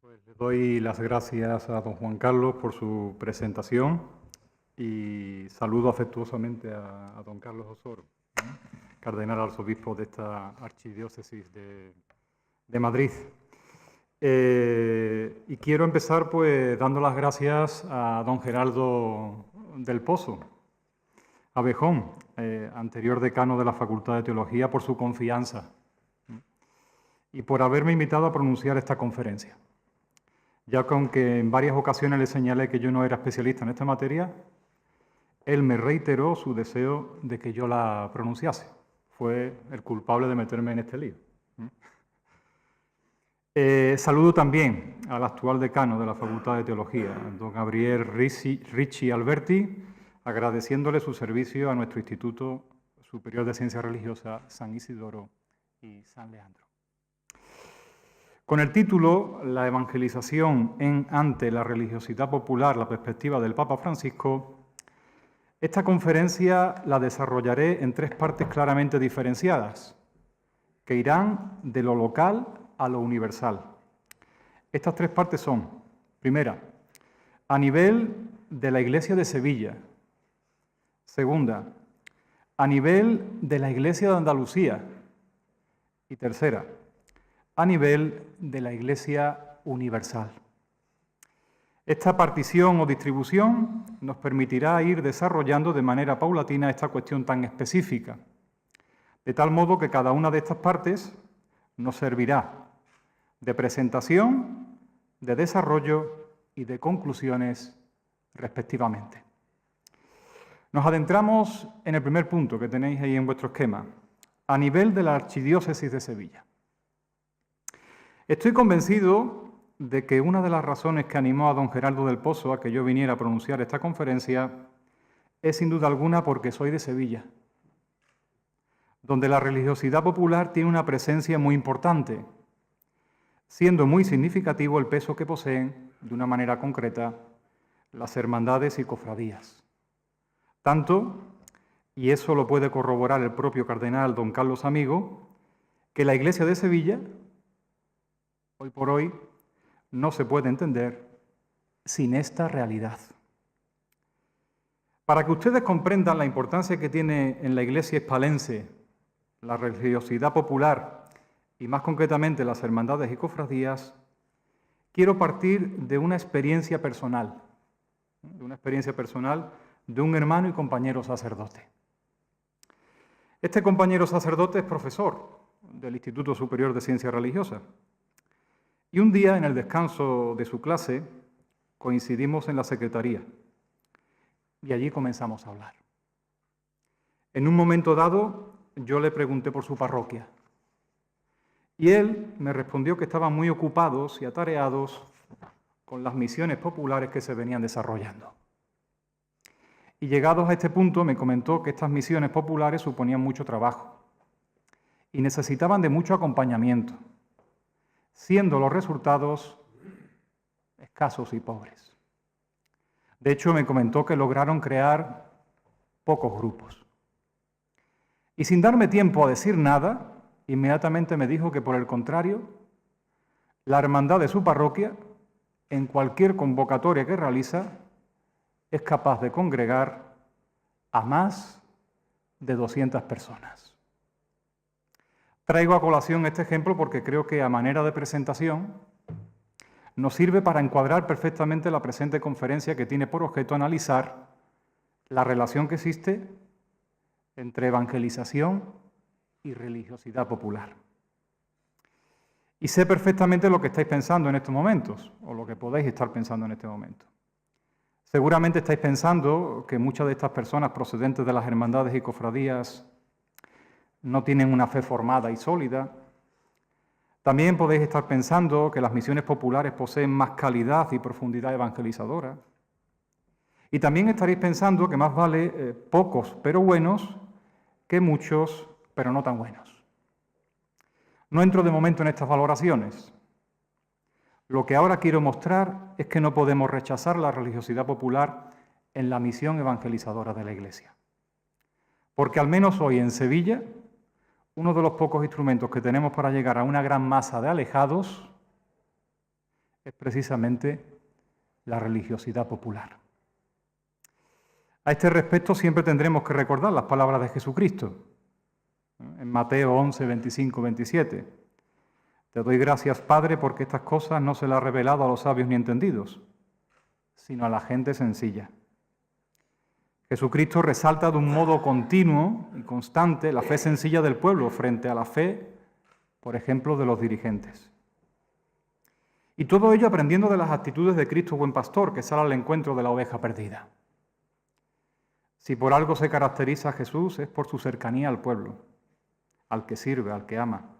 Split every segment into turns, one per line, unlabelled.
Pues le doy las gracias a don Juan Carlos por su presentación y saludo afectuosamente a don Carlos Osoro, cardenal arzobispo de esta archidiócesis de Madrid. Y quiero empezar pues dando las gracias a don Gerardo del Pozo Abejón, anterior decano de la Facultad de Teología, por su confianza y por haberme invitado a pronunciar esta conferencia. Ya que aunque en varias ocasiones le señalé que yo no era especialista en esta materia, él me reiteró su deseo de que yo la pronunciase. Fue el culpable de meterme en este lío. Saludo también al actual decano de la Facultad de Teología, don Gabriel Ricci Alberti, agradeciéndole su servicio a nuestro Instituto Superior de Ciencias Religiosas San Isidoro y San Leandro. Con el título La evangelización ante la religiosidad popular, la perspectiva del Papa Francisco, esta conferencia la desarrollaré en tres partes claramente diferenciadas, que irán de lo local a lo universal. Estas tres partes son, primera, a nivel de la Iglesia de Sevilla; segunda, a nivel de la Iglesia de Andalucía; y tercera, a nivel de la Iglesia universal. Esta partición o distribución nos permitirá ir desarrollando de manera paulatina esta cuestión tan específica, de tal modo que cada una de estas partes nos servirá de presentación, de desarrollo y de conclusiones respectivamente. Nos adentramos en el primer punto que tenéis ahí en vuestro esquema, a nivel de la Archidiócesis de Sevilla. Estoy convencido de que una de las razones que animó a don Gerardo del Pozo a que yo viniera a pronunciar esta conferencia es sin duda alguna porque soy de Sevilla, donde la religiosidad popular tiene una presencia muy importante, siendo muy significativo el peso que poseen, de una manera concreta, las hermandades y cofradías. Tanto, y eso lo puede corroborar el propio cardenal don Carlos Amigo, que la Iglesia de Sevilla, hoy por hoy, no se puede entender sin esta realidad. Para que ustedes comprendan la importancia que tiene en la Iglesia hispalense la religiosidad popular y más concretamente las hermandades y cofradías, quiero partir de una experiencia personal, de un hermano y compañero sacerdote. Este compañero sacerdote es profesor del Instituto Superior de Ciencias Religiosas. Y un día, en el descanso de su clase, coincidimos en la secretaría y allí comenzamos a hablar. En un momento dado, yo le pregunté por su parroquia y él me respondió que estaban muy ocupados y atareados con las misiones populares que se venían desarrollando. Y llegados a este punto, me comentó que estas misiones populares suponían mucho trabajo y necesitaban de mucho acompañamiento, siendo los resultados escasos y pobres. De hecho, me comentó que lograron crear pocos grupos. Y sin darme tiempo a decir nada, inmediatamente me dijo que, por el contrario, la hermandad de su parroquia, en cualquier convocatoria que realiza, es capaz de congregar a más de 200 personas. Traigo a colación este ejemplo porque creo que, a manera de presentación, nos sirve para encuadrar perfectamente la presente conferencia, que tiene por objeto analizar la relación que existe entre evangelización y religiosidad popular. Y sé perfectamente lo que estáis pensando en estos momentos, o lo que podéis estar pensando en este momento. Seguramente estáis pensando que muchas de estas personas procedentes de las hermandades y cofradías no tienen una fe formada y sólida. También podéis estar pensando que las misiones populares poseen más calidad y profundidad evangelizadora. Y también estaréis pensando que más vale pocos pero buenos que muchos pero no tan buenos. No entro de momento en estas valoraciones. Lo que ahora quiero mostrar es que no podemos rechazar la religiosidad popular en la misión evangelizadora de la Iglesia. Porque al menos hoy en Sevilla, uno de los pocos instrumentos que tenemos para llegar a una gran masa de alejados es precisamente la religiosidad popular. A este respecto siempre tendremos que recordar las palabras de Jesucristo. En Mateo 11, 25, 27. Te doy gracias, Padre, porque estas cosas no se las ha revelado a los sabios ni entendidos, sino a la gente sencilla. Jesucristo resalta de un modo continuo y constante la fe sencilla del pueblo frente a la fe, por ejemplo, de los dirigentes. Y todo ello aprendiendo de las actitudes de Cristo buen pastor, que sale al encuentro de la oveja perdida. Si por algo se caracteriza a Jesús es por su cercanía al pueblo, al que sirve, al que ama,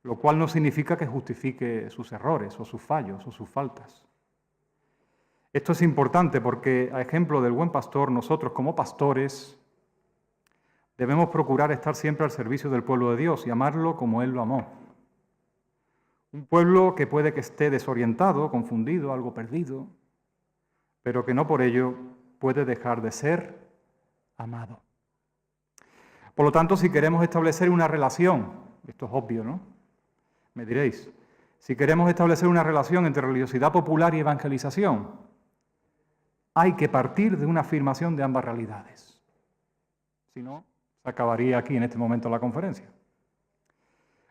lo cual no significa que justifique sus errores o sus fallos o sus faltas. Esto es importante porque, a ejemplo del buen pastor, nosotros como pastores debemos procurar estar siempre al servicio del pueblo de Dios y amarlo como Él lo amó. Un pueblo que puede que esté desorientado, confundido, algo perdido, pero que no por ello puede dejar de ser amado. Por lo tanto, si queremos establecer una relación, esto es obvio, ¿no? Me diréis, si queremos establecer una relación entre religiosidad popular y evangelización, hay que partir de una afirmación de ambas realidades. Si no, se acabaría aquí en este momento la conferencia.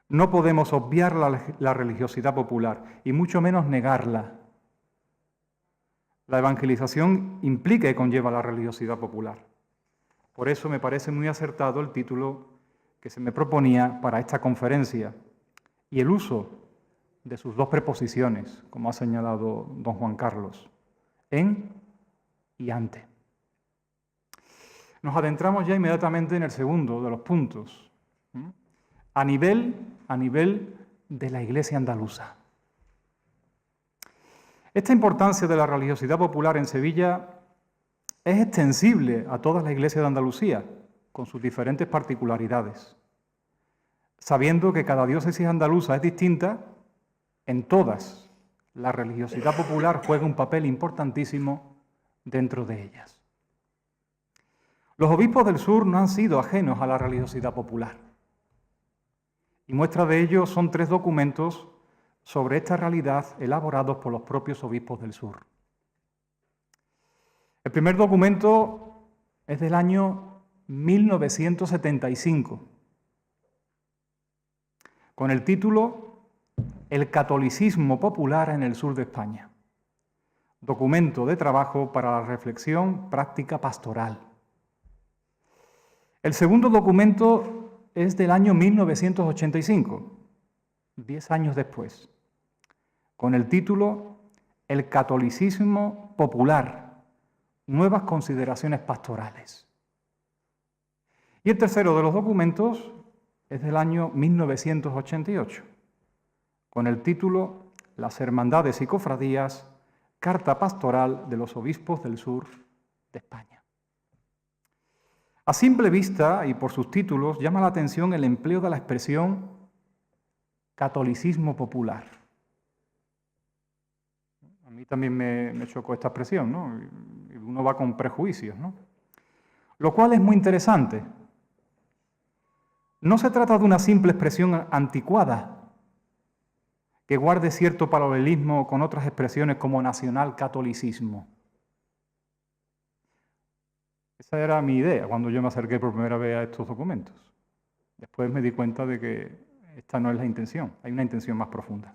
No podemos obviar la religiosidad popular y mucho menos negarla. La evangelización implica y conlleva la religiosidad popular. Por eso me parece muy acertado el título que se me proponía para esta conferencia y el uso de sus dos preposiciones, como ha señalado don Juan Carlos, en y ante. Nos adentramos ya inmediatamente en el segundo de los puntos, a nivel de la Iglesia andaluza. Esta importancia de la religiosidad popular en Sevilla es extensible a toda la Iglesia de Andalucía, con sus diferentes particularidades. Sabiendo que cada diócesis andaluza es distinta, en todas la religiosidad popular juega un papel importantísimo dentro de ellas. Los obispos del sur no han sido ajenos a la religiosidad popular. Y muestra de ello son 3 documentos sobre esta realidad elaborados por los propios obispos del sur. El primer documento es del año 1975, con el título El catolicismo popular en el sur de España. Documento de trabajo para la reflexión práctica pastoral. El segundo documento es del año 1985, 10 años después, con el título El catolicismo popular, nuevas consideraciones pastorales. Y el tercero de los documentos es del año 1988, con el título Las hermandades y cofradías, carta pastoral de los obispos del sur de España. A simple vista y por sus títulos llama la atención el empleo de la expresión catolicismo popular. A mí también me chocó esta expresión, ¿no? Y uno va con prejuicios, ¿no? Lo cual es muy interesante. No se trata de una simple expresión anticuada que guarde cierto paralelismo con otras expresiones como nacional-catolicismo. Esa era mi idea cuando yo me acerqué por primera vez a estos documentos. Después me di cuenta de que esta no es la intención, hay una intención más profunda.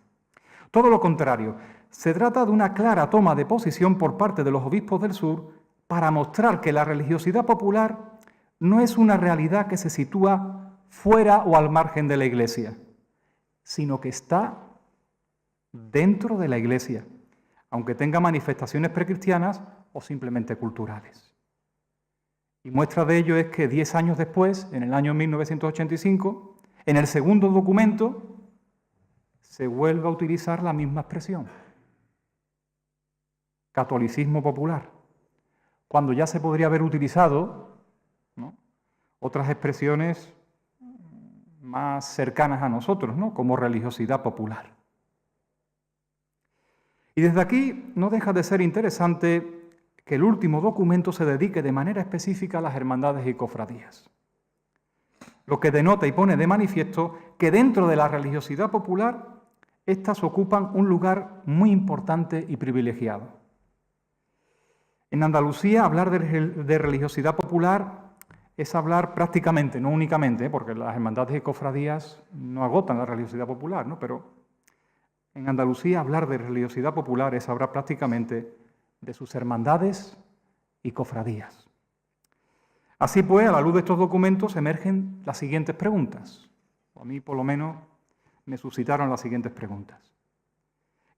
Todo lo contrario, se trata de una clara toma de posición por parte de los obispos del sur para mostrar que la religiosidad popular no es una realidad que se sitúa fuera o al margen de la Iglesia, sino que está dentro de la Iglesia, aunque tenga manifestaciones precristianas o simplemente culturales. Y muestra de ello es que 10 años después, en el año 1985, en el segundo documento, se vuelve a utilizar la misma expresión. Catolicismo popular. Cuando ya se podría haber utilizado, ¿no?, otras expresiones más cercanas a nosotros, ¿no?, como religiosidad popular. Y desde aquí no deja de ser interesante que el último documento se dedique de manera específica a las hermandades y cofradías, lo que denota y pone de manifiesto que dentro de la religiosidad popular estas ocupan un lugar muy importante y privilegiado. En Andalucía, hablar de religiosidad popular es hablar prácticamente, no únicamente, porque las hermandades y cofradías no agotan la religiosidad popular, ¿no? Pero en Andalucía, hablar de religiosidad popular es hablar prácticamente de sus hermandades y cofradías. Así pues, a la luz de estos documentos emergen las siguientes preguntas. A mí, por lo menos, me suscitaron las siguientes preguntas.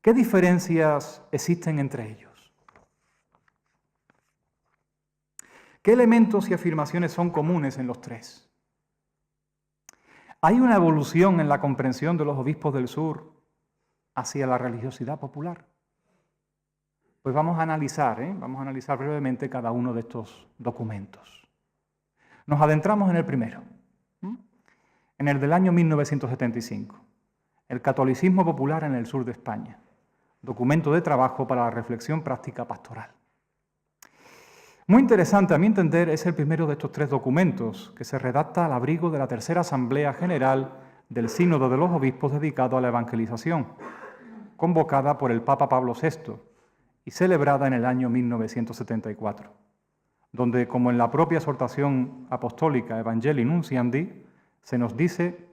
¿Qué diferencias existen entre ellos? ¿Qué elementos y afirmaciones son comunes en los tres? ¿Hay una evolución en la comprensión de los obispos del sur hacia la religiosidad popular? Pues vamos a analizar brevemente cada uno de estos documentos. Nos adentramos en el primero, en el del año 1975, el catolicismo popular en el sur de España, documento de trabajo para la reflexión práctica pastoral. Muy interesante, a mi entender, es el primero de estos tres documentos, que se redacta al abrigo de la tercera Asamblea General del Sínodo de los Obispos dedicado a la evangelización, convocada por el Papa Pablo VI y celebrada en el año 1974, donde, como en la propia exhortación apostólica Evangelii Nunciandi, se nos dice,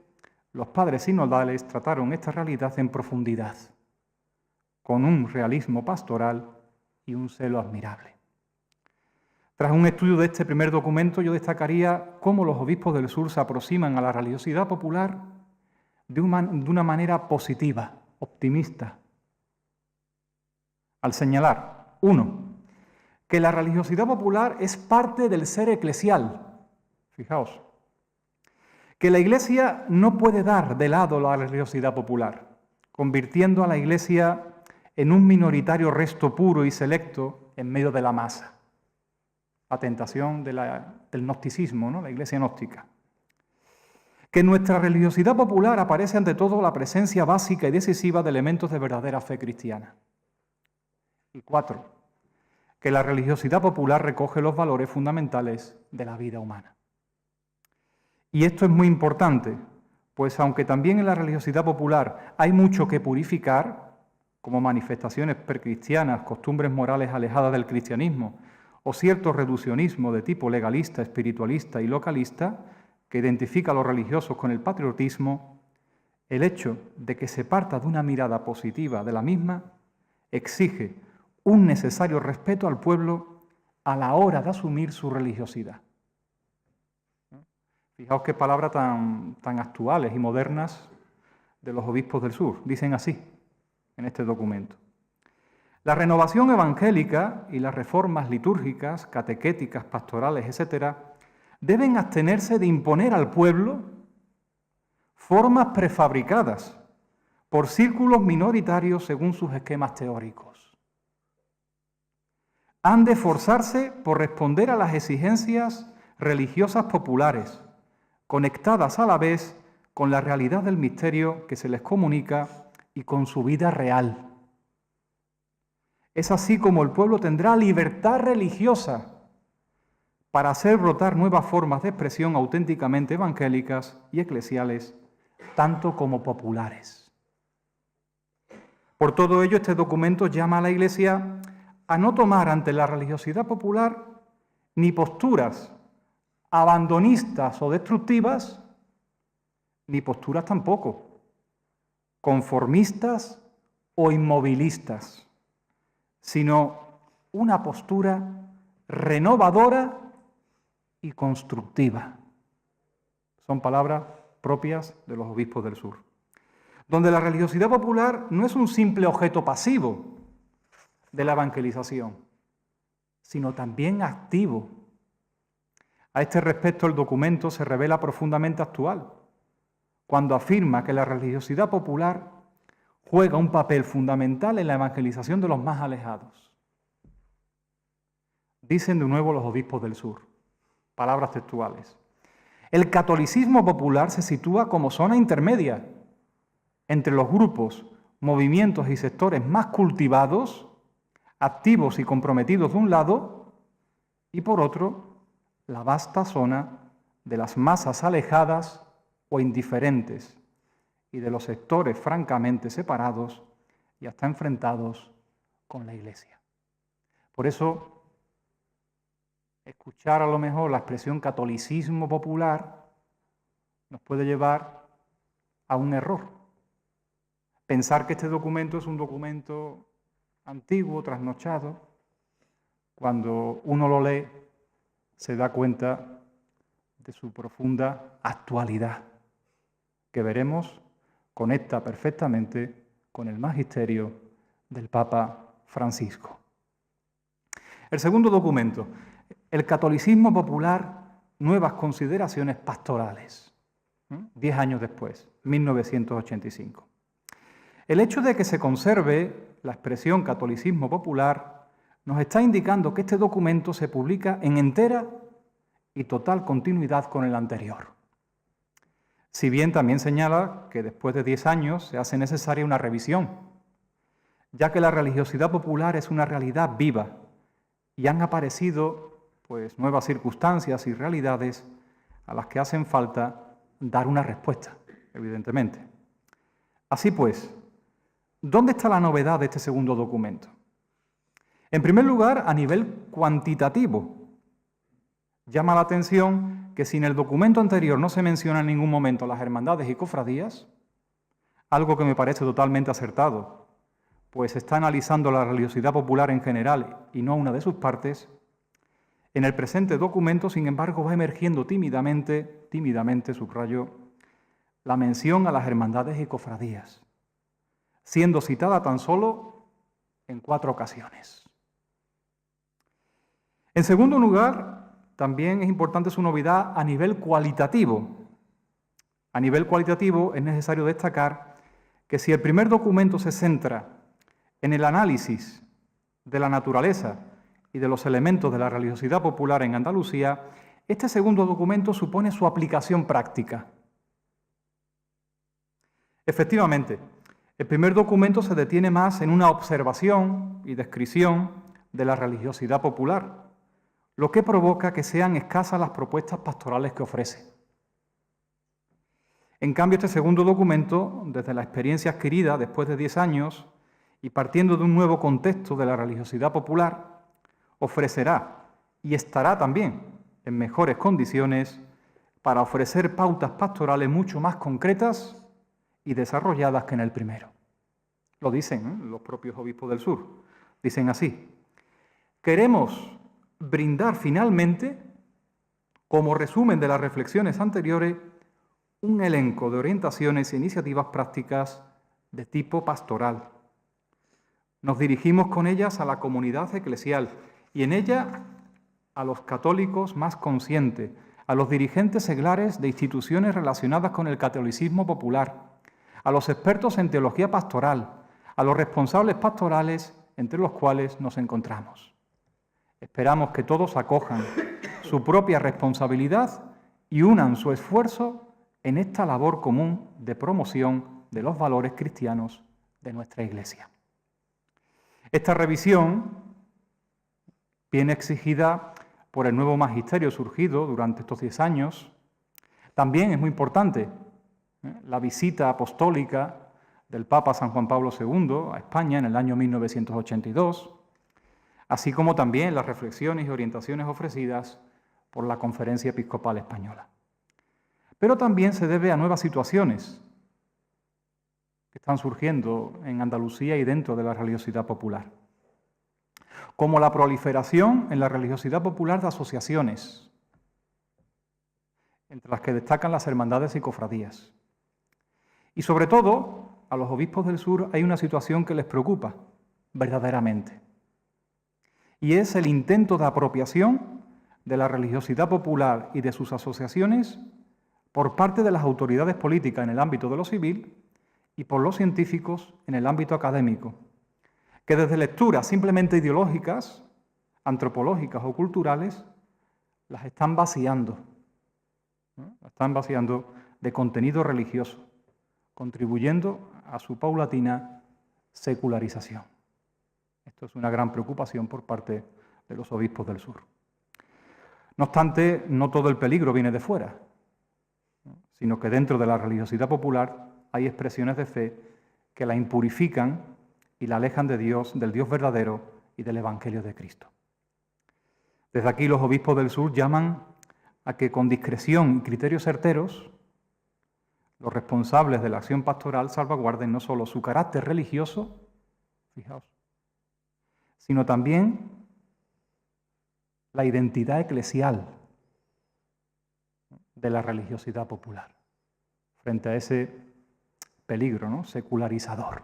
los padres sinodales trataron esta realidad en profundidad, con un realismo pastoral y un celo admirable. Tras un estudio de este primer documento, yo destacaría cómo los obispos del sur se aproximan a la religiosidad popular de una manera positiva, optimista, al señalar, 1, que la religiosidad popular es parte del ser eclesial. Fijaos, que la Iglesia no puede dar de lado la religiosidad popular, convirtiendo a la Iglesia en un minoritario resto puro y selecto en medio de la masa. La tentación del gnosticismo, ¿no? La Iglesia gnóstica. Que en nuestra religiosidad popular aparece ante todo la presencia básica y decisiva de elementos de verdadera fe cristiana. Y 4, que la religiosidad popular recoge los valores fundamentales de la vida humana. Y esto es muy importante, pues aunque también en la religiosidad popular hay mucho que purificar, como manifestaciones precristianas, costumbres morales alejadas del cristianismo, o cierto reduccionismo de tipo legalista, espiritualista y localista, que identifica a los religiosos con el patriotismo, el hecho de que se parta de una mirada positiva de la misma exige un necesario respeto al pueblo a la hora de asumir su religiosidad. Fijaos qué palabras tan actuales y modernas de los obispos del sur. Dicen así en este documento. La renovación evangélica y las reformas litúrgicas, catequéticas, pastorales, etc., deben abstenerse de imponer al pueblo formas prefabricadas por círculos minoritarios según sus esquemas teóricos. Han de esforzarse por responder a las exigencias religiosas populares, conectadas a la vez con la realidad del misterio que se les comunica y con su vida real. Es así como el pueblo tendrá libertad religiosa para hacer brotar nuevas formas de expresión auténticamente evangélicas y eclesiales, tanto como populares. Por todo ello, este documento llama a la Iglesia a no tomar ante la religiosidad popular ni posturas abandonistas o destructivas, ni posturas tampoco conformistas o inmovilistas, sino una postura renovadora y constructiva. Son palabras propias de los obispos del sur. Donde la religiosidad popular no es un simple objeto pasivo de la evangelización, sino también activo. A este respecto, el documento se revela profundamente actual, cuando afirma que la religiosidad popular juega un papel fundamental en la evangelización de los más alejados. Dicen de nuevo los obispos del sur, palabras textuales. El catolicismo popular se sitúa como zona intermedia entre los grupos, movimientos y sectores más cultivados, activos y comprometidos de un lado, y por otro, la vasta zona de las masas alejadas o indiferentes, y de los sectores francamente separados y hasta enfrentados con la Iglesia. Por eso, escuchar a lo mejor la expresión catolicismo popular nos puede llevar a un error. Pensar que este documento es un documento antiguo, trasnochado, cuando uno lo lee se da cuenta de su profunda actualidad, que veremos conecta perfectamente con el magisterio del Papa Francisco. El segundo documento, el catolicismo popular, nuevas consideraciones pastorales, 10 años después, 1985. El hecho de que se conserve la expresión catolicismo popular nos está indicando que este documento se publica en entera y total continuidad con el anterior. Si bien también señala que después de 10 años se hace necesaria una revisión, ya que la religiosidad popular es una realidad viva y han aparecido nuevas circunstancias y realidades a las que hacen falta dar una respuesta, evidentemente. Así pues, ¿dónde está la novedad de este segundo documento? En primer lugar, a nivel cuantitativo. Llama la atención que si en el documento anterior no se menciona en ningún momento las hermandades y cofradías, algo que me parece totalmente acertado, pues está analizando la religiosidad popular en general y no una de sus partes, en el presente documento, sin embargo, va emergiendo tímidamente, subrayo, la mención a las hermandades y cofradías, siendo citada tan solo en 4 ocasiones. En segundo lugar, también es importante su novedad a nivel cualitativo. A nivel cualitativo es necesario destacar que si el primer documento se centra en el análisis de la naturaleza y de los elementos de la religiosidad popular en Andalucía, este segundo documento supone su aplicación práctica. Efectivamente, el primer documento se detiene más en una observación y descripción de la religiosidad popular, lo que provoca que sean escasas las propuestas pastorales que ofrece. En cambio, este segundo documento, desde la experiencia adquirida después de 10 años y partiendo de un nuevo contexto de la religiosidad popular, ofrecerá y estará también en mejores condiciones para ofrecer pautas pastorales mucho más concretas y desarrolladas que en el primero. Lo dicen los propios obispos del sur. Dicen así: queremos brindar finalmente, como resumen de las reflexiones anteriores, un elenco de orientaciones e iniciativas prácticas de tipo pastoral. Nos dirigimos con ellas a la comunidad eclesial y en ella a los católicos más conscientes, a los dirigentes seglares de instituciones relacionadas con el catolicismo popular, a los expertos en teología pastoral, a los responsables pastorales entre los cuales nos encontramos. Esperamos que todos acojan su propia responsabilidad y unan su esfuerzo en esta labor común de promoción de los valores cristianos de nuestra Iglesia. Esta revisión viene exigida por el nuevo magisterio surgido durante estos 10 años. También es muy importante la visita apostólica del Papa San Juan Pablo II a España en el año 1982, así como también las reflexiones y orientaciones ofrecidas por la Conferencia Episcopal Española. Pero también se debe a nuevas situaciones que están surgiendo en Andalucía y dentro de la religiosidad popular, como la proliferación en la religiosidad popular de asociaciones, entre las que destacan las hermandades y cofradías. Y sobre todo, a los obispos del sur hay una situación que les preocupa verdaderamente, y es el intento de apropiación de la religiosidad popular y de sus asociaciones por parte de las autoridades políticas en el ámbito de lo civil y por los científicos en el ámbito académico, que desde lecturas simplemente ideológicas, antropológicas o culturales, las están vaciando, ¿no? Las están vaciando de contenido religioso, contribuyendo a su paulatina secularización. Esto es una gran preocupación por parte de los obispos del sur. No obstante, no todo el peligro viene de fuera, ¿no? Sino que dentro de la religiosidad popular hay expresiones de fe que la impurifican y la alejan de Dios, del Dios verdadero y del Evangelio de Cristo. Desde aquí los obispos del sur llaman a que con discreción y criterios certeros los responsables de la acción pastoral salvaguarden no solo su carácter religioso, fijaos, sino también la identidad eclesial de la religiosidad popular frente a ese peligro, ¿no?, secularizador.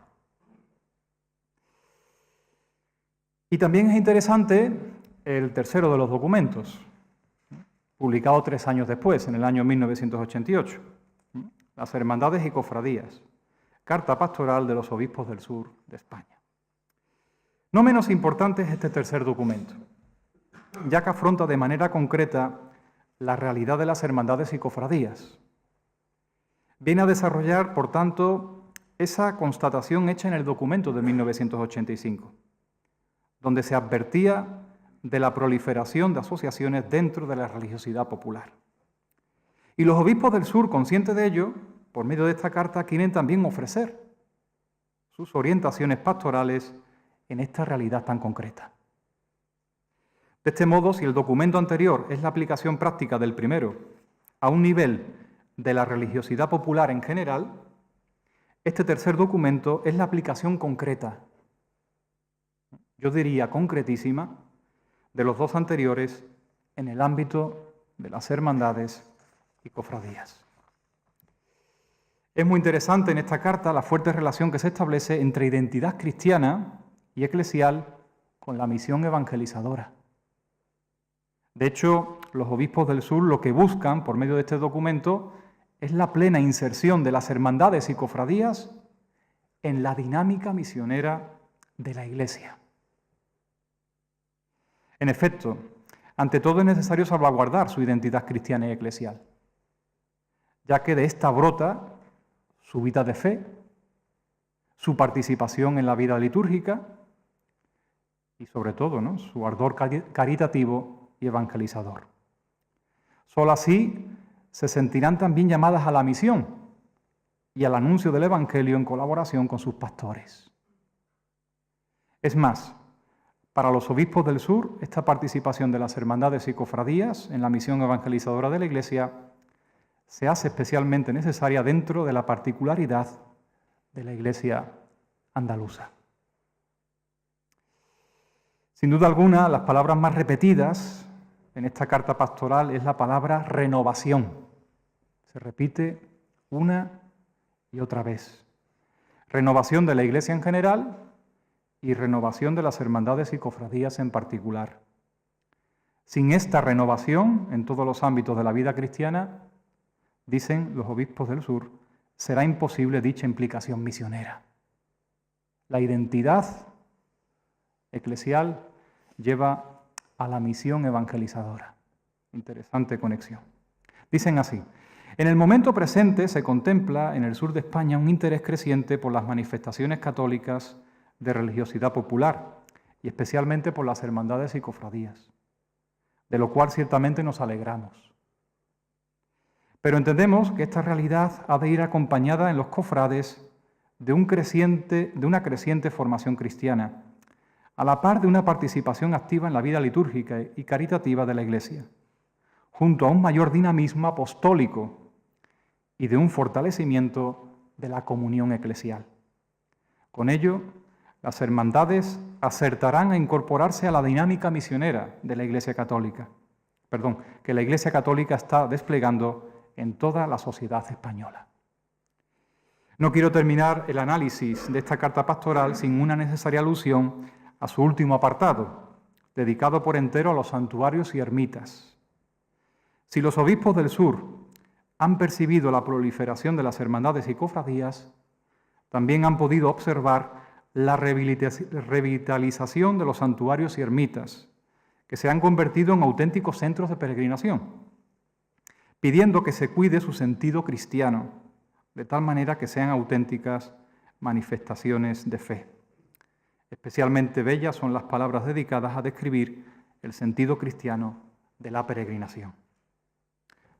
Y también es interesante el tercero de los documentos, publicado 3 años después, en el año 1988, las Hermandades y Cofradías, Carta Pastoral de los Obispos del Sur de España. No menos importante es este tercer documento, ya que afronta de manera concreta la realidad de las hermandades y cofradías. Viene a desarrollar, por tanto, esa constatación hecha en el documento de 1985, donde se advertía de la proliferación de asociaciones dentro de la religiosidad popular. Y los obispos del sur, conscientes de ello, por medio de esta carta, quieren también ofrecer sus orientaciones pastorales en esta realidad tan concreta. De este modo, si el documento anterior es la aplicación práctica del primero a un nivel de la religiosidad popular en general, este tercer documento es la aplicación concreta, yo diría concretísima, de los dos anteriores en el ámbito de las hermandades y cofradías. Es muy interesante en esta carta la fuerte relación que se establece entre identidad cristiana y eclesial con la misión evangelizadora. De hecho, los obispos del sur lo que buscan por medio de este documento es la plena inserción de las hermandades y cofradías en la dinámica misionera de la Iglesia. En efecto, ante todo es necesario salvaguardar su identidad cristiana y eclesial, ya que de esta brota su vida de fe, su participación en la vida litúrgica y, sobre todo, ¿no?, su ardor caritativo y evangelizador. Solo así se sentirán también llamadas a la misión y al anuncio del Evangelio en colaboración con sus pastores. Es más, para los obispos del sur, esta participación de las hermandades y cofradías en la misión evangelizadora de la Iglesia se hace especialmente necesaria dentro de la particularidad de la Iglesia andaluza. Sin duda alguna, las palabras más repetidas en esta carta pastoral es la palabra renovación. Se repite una y otra vez. Renovación de la Iglesia en general y renovación de las hermandades y cofradías en particular. Sin esta renovación en todos los ámbitos de la vida cristiana, dicen los obispos del sur, será imposible dicha implicación misionera. La identidad eclesial lleva a la misión evangelizadora. Interesante conexión. Dicen así: en el momento presente se contempla en el sur de España un interés creciente por las manifestaciones católicas de religiosidad popular y especialmente por las hermandades y cofradías, de lo cual ciertamente nos alegramos. Pero entendemos que esta realidad ha de ir acompañada en los cofrades de una creciente formación cristiana, a la par de una participación activa en la vida litúrgica y caritativa de la Iglesia, junto a un mayor dinamismo apostólico y de un fortalecimiento de la comunión eclesial. Con ello, las hermandades acertarán a incorporarse a la dinámica misionera de la Iglesia Católica, que la Iglesia Católica está desplegando en toda la sociedad española. No quiero terminar el análisis de esta carta pastoral sin una necesaria alusión a su último apartado, dedicado por entero a los santuarios y ermitas. Si los obispos del sur han percibido la proliferación de las hermandades y cofradías, también han podido observar la revitalización de los santuarios y ermitas, que se han convertido en auténticos centros de peregrinación, pidiendo que se cuide su sentido cristiano, de tal manera que sean auténticas manifestaciones de fe. Especialmente bellas son las palabras dedicadas a describir el sentido cristiano de la peregrinación.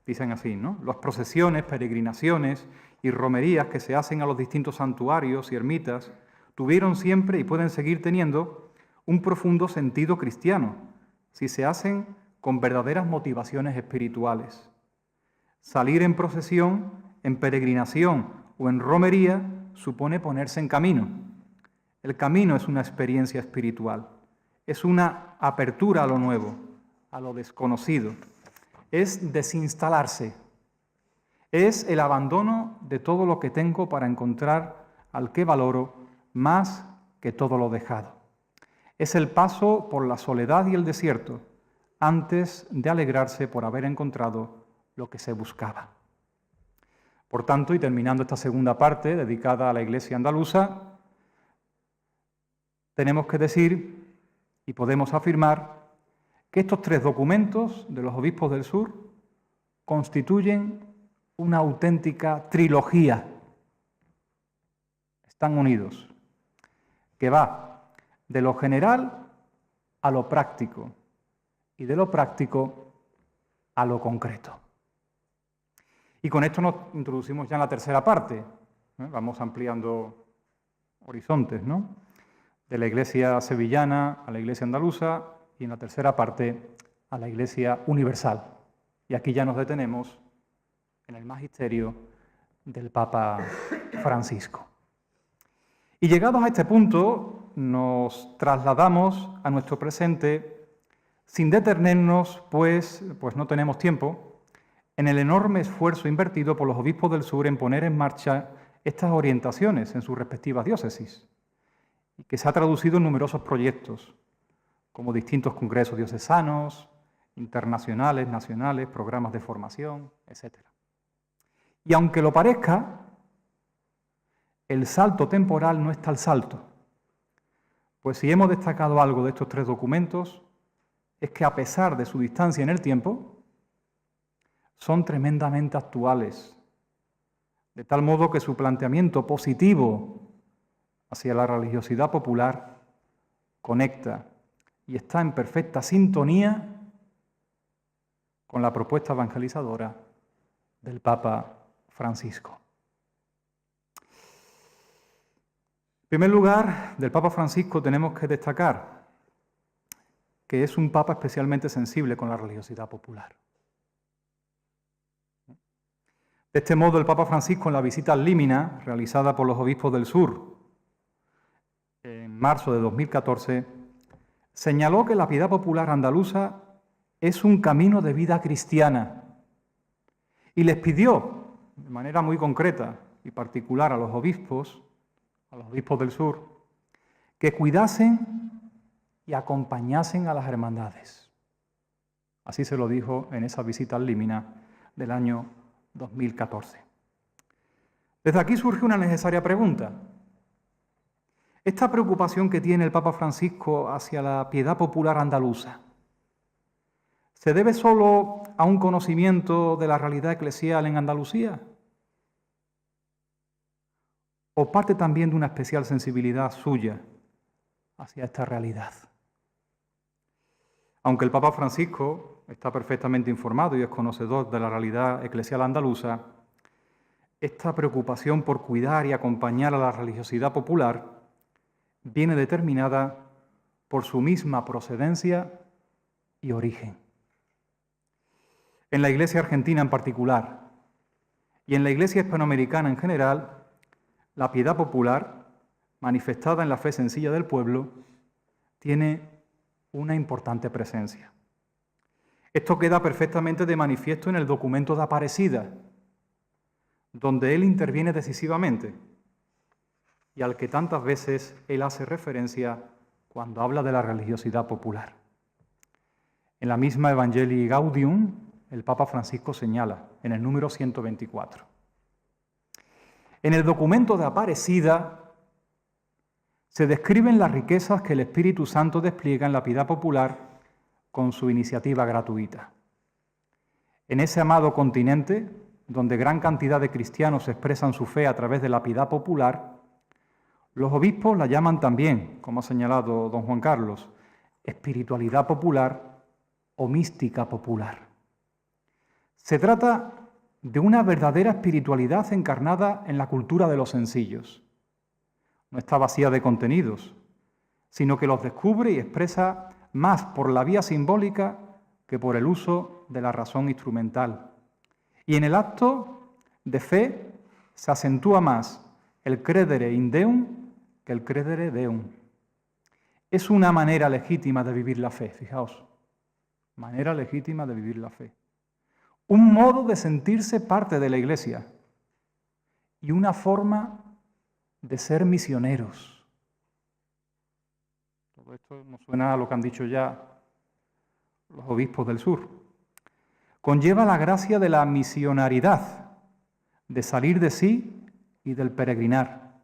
Dicen así, ¿no? Las procesiones, peregrinaciones y romerías que se hacen a los distintos santuarios y ermitas tuvieron siempre y pueden seguir teniendo un profundo sentido cristiano, si se hacen con verdaderas motivaciones espirituales. Salir en procesión, en peregrinación o en romería supone ponerse en camino. El camino es una experiencia espiritual, es una apertura a lo nuevo, a lo desconocido, es desinstalarse, es el abandono de todo lo que tengo para encontrar al que valoro más que todo lo dejado. Es el paso por la soledad y el desierto antes de alegrarse por haber encontrado lo que se buscaba. Por tanto, y terminando esta segunda parte dedicada a la Iglesia andaluza, tenemos que decir y podemos afirmar que estos tres documentos de los obispos del sur constituyen una auténtica trilogía. Están unidos, que va de lo general a lo práctico y de lo práctico a lo concreto. Y con esto nos introducimos ya en la tercera parte. Vamos ampliando horizontes, ¿no? De la Iglesia sevillana a la Iglesia andaluza y en la tercera parte a la Iglesia universal. Y aquí ya nos detenemos en el magisterio del Papa Francisco. Y llegados a este punto, nos trasladamos a nuestro presente sin detenernos, pues no tenemos tiempo, en el enorme esfuerzo invertido por los obispos del sur en poner en marcha estas orientaciones en sus respectivas diócesis, y que se ha traducido en numerosos proyectos, como distintos congresos diocesanos, internacionales, nacionales, programas de formación, etc. Y aunque lo parezca, el salto temporal no es tal salto, pues si hemos destacado algo de estos tres documentos, es que a pesar de su distancia en el tiempo, son tremendamente actuales, de tal modo que su planteamiento positivo hacia la religiosidad popular conecta y está en perfecta sintonía con la propuesta evangelizadora del Papa Francisco. En primer lugar, del Papa Francisco tenemos que destacar que es un Papa especialmente sensible con la religiosidad popular. De este modo, el Papa Francisco, en la visita al Límina, realizada por los obispos del sur en marzo de 2014, señaló que la piedad popular andaluza es un camino de vida cristiana y les pidió, de manera muy concreta y particular a los obispos del sur, que cuidasen y acompañasen a las hermandades. Así se lo dijo en esa visita al Límina del año 2014. Desde aquí surge una necesaria pregunta. ¿Esta preocupación que tiene el Papa Francisco hacia la piedad popular andaluza se debe solo a un conocimiento de la realidad eclesial en Andalucía? ¿O parte también de una especial sensibilidad suya hacia esta realidad? Aunque el Papa Francisco está perfectamente informado y es conocedor de la realidad eclesial andaluza, esta preocupación por cuidar y acompañar a la religiosidad popular viene determinada por su misma procedencia y origen. En la Iglesia argentina en particular y en la Iglesia hispanoamericana en general, la piedad popular, manifestada en la fe sencilla del pueblo, tiene una importante presencia. Esto queda perfectamente de manifiesto en el documento de Aparecida, donde él interviene decisivamente y al que tantas veces él hace referencia cuando habla de la religiosidad popular. En la misma Evangelii Gaudium, el Papa Francisco señala, en el número 124. En el documento de Aparecida se describen las riquezas que el Espíritu Santo despliega en la piedad popular con su iniciativa gratuita. En ese amado continente, donde gran cantidad de cristianos expresan su fe a través de la piedad popular, los obispos la llaman también, como ha señalado don Juan Carlos, espiritualidad popular o mística popular. Se trata de una verdadera espiritualidad encarnada en la cultura de los sencillos. No está vacía de contenidos, sino que los descubre y expresa más por la vía simbólica que por el uso de la razón instrumental. Y en el acto de fe se acentúa más el credere in Deum que el credere Deum. Es una manera legítima de vivir la fe, fijaos, manera legítima de vivir la fe. Un modo de sentirse parte de la Iglesia y una forma de ser misioneros. Todo esto nos suena a lo que han dicho ya los obispos del sur. Conlleva la gracia de la misionariedad, de salir de sí y del peregrinar,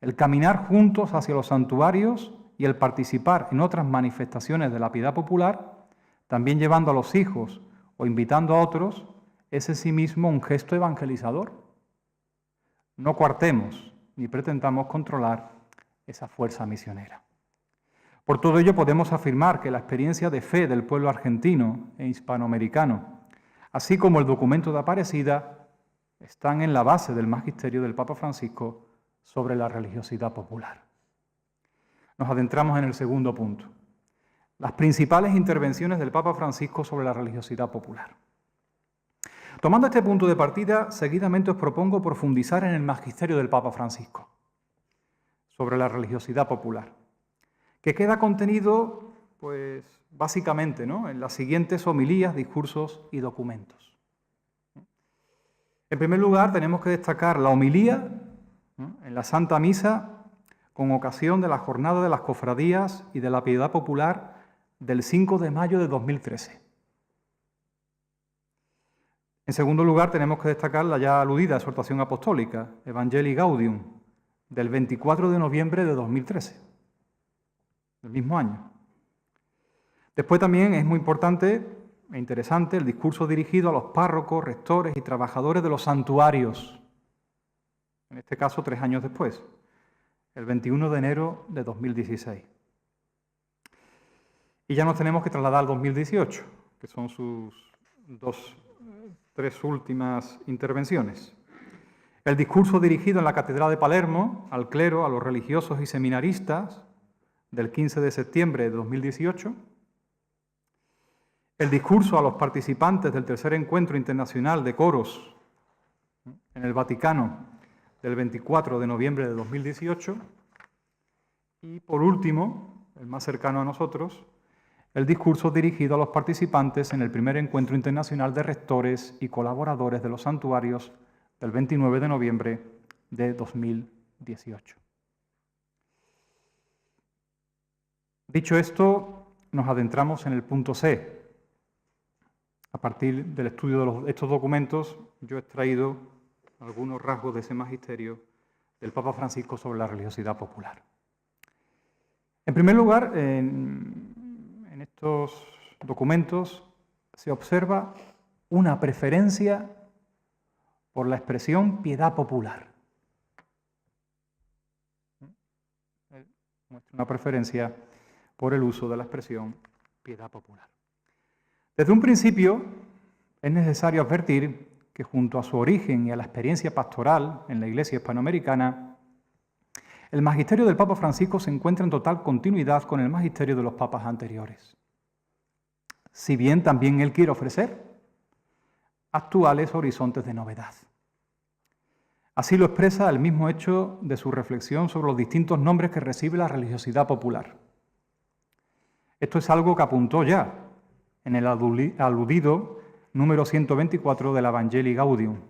el caminar juntos hacia los santuarios y el participar en otras manifestaciones de la piedad popular, también llevando a los hijos o invitando a otros, es en sí mismo un gesto evangelizador. No coartemos ni pretendamos controlar esa fuerza misionera. Por todo ello podemos afirmar que la experiencia de fe del pueblo argentino e hispanoamericano, así como el documento de Aparecida, están en la base del magisterio del Papa Francisco sobre la religiosidad popular. Nos adentramos en el segundo punto. Las principales intervenciones del Papa Francisco sobre la religiosidad popular. Tomando este punto de partida, seguidamente os propongo profundizar en el magisterio del Papa Francisco sobre la religiosidad popular, que queda contenido, pues, básicamente, ¿no?, en las siguientes homilías, discursos y documentos. En primer lugar, tenemos que destacar la homilía, ¿no?, en la Santa Misa con ocasión de la Jornada de las Cofradías y de la Piedad Popular del 5 de mayo de 2013. En segundo lugar, tenemos que destacar la ya aludida exhortación apostólica, Evangelii Gaudium, del 24 de noviembre de 2013, del mismo año. Después también es muy importante e interesante el discurso dirigido a los párrocos, rectores y trabajadores de los santuarios, en este caso 3 años después, el 21 de enero de 2016. Y ya nos tenemos que trasladar al 2018, que son sus 3 últimas intervenciones. El discurso dirigido en la Catedral de Palermo al clero, a los religiosos y seminaristas, del 15 de septiembre de 2018. El discurso a los participantes del tercer encuentro internacional de coros en el Vaticano, del 24 de noviembre de 2018. Y por último, el más cercano a nosotros, el discurso dirigido a los participantes en el primer encuentro internacional de rectores y colaboradores de los santuarios del 29 de noviembre de 2018. Dicho esto, nos adentramos en el punto C. A partir del estudio de estos documentos, yo he extraído algunos rasgos de ese magisterio del Papa Francisco sobre la religiosidad popular. En primer lugar, en estos documentos se observa una preferencia por la expresión piedad popular. Muestra una preferencia por el uso de la expresión piedad popular. Desde un principio es necesario advertir que junto a su origen y a la experiencia pastoral en la Iglesia hispanoamericana, el magisterio del Papa Francisco se encuentra en total continuidad con el magisterio de los papas anteriores. Si bien también él quiere ofrecer actuales horizontes de novedad. Así lo expresa el mismo hecho de su reflexión sobre los distintos nombres que recibe la religiosidad popular. Esto es algo que apuntó ya en el aludido número 124 del Evangelii Gaudium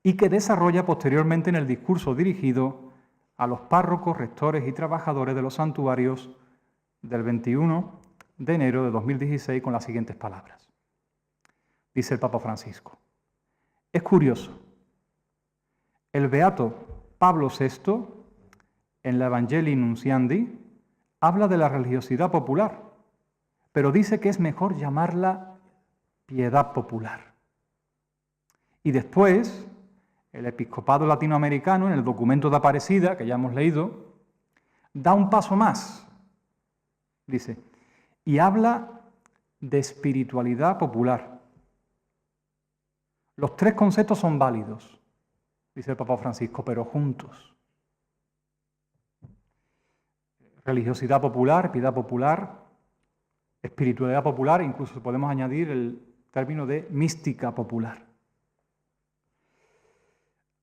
y que desarrolla posteriormente en el discurso dirigido a los párrocos, rectores y trabajadores de los santuarios del 21 de enero de 2016 con las siguientes palabras. Dice el Papa Francisco: es curioso, el beato Pablo VI, en la Evangelii Nunciandi, habla de la religiosidad popular, pero dice que es mejor llamarla piedad popular. Y después, el episcopado latinoamericano, en el documento de Aparecida, que ya hemos leído, da un paso más, dice, y habla de espiritualidad popular, Los tres conceptos son válidos, dice el Papa Francisco, pero juntos. Religiosidad popular, piedad popular, espiritualidad popular, incluso podemos añadir el término de mística popular.